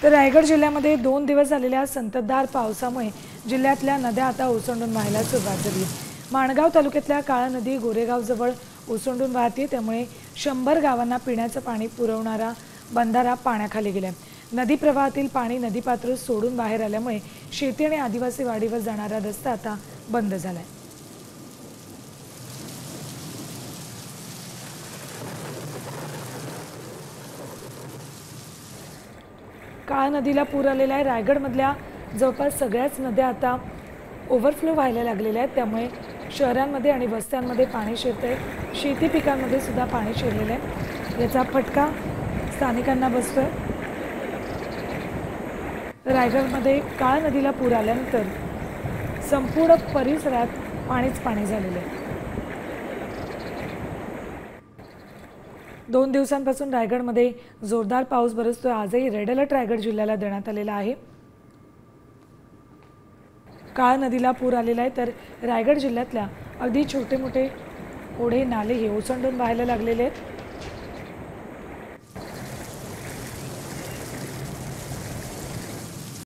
तर रायगड जिल्ह्यामध्ये 2 दिवस झालेल्या संततधार पावसामुळे जिल्ह्यातल्या नद्या आता ओसंडून वाहायला सुरुवात झाली. माणगाव तालुक्यातल्या काळा नदी गोरेगावजवळ ओसंडून वाहते, त्यामुळे 100 गावांना पिण्याचं पाणी पुरवणारा बंधारा पाण्याखाली गेलाय. नदी प्रवाहातील पाणी नदीपात्र सोडून बाहेर आल्यामुळे शेती आणि आदिवासी वाडीवर जाणारा रस्ता आता बंद झालाय. काळा नदीला पूर आलेला आहे. रायगडमधल्या जवळपास सगळ्याच नद्या आता ओव्हरफ्लो व्हायला लागलेल्या आहेत, त्यामुळे शहरांमध्ये आणि वस्त्यांमध्ये पाणी शिरतंय. शेती पिकांमध्ये सुद्धा पाणी शिरलेलं आहे. याचा फटका स्थानिकांना बसतोय. रायगडमध्ये काळा नदीला पूर आल्यानंतर संपूर्ण परिसरात पाणीच पाणी झालेलं आहे. 2 दिवसांपासून रायगडमध्ये जोरदार पाऊस बरसतोय. आजही रेड अलर्ट रायगड जिल्ह्याला देण्यात आलेला आहे. काळा नदीला पूर आलेला आहे, तर रायगड जिल्ह्यातल्या अगदी छोटे मोठे ओढे नाले हे ओसंडून वाहायला लागलेले आहेत.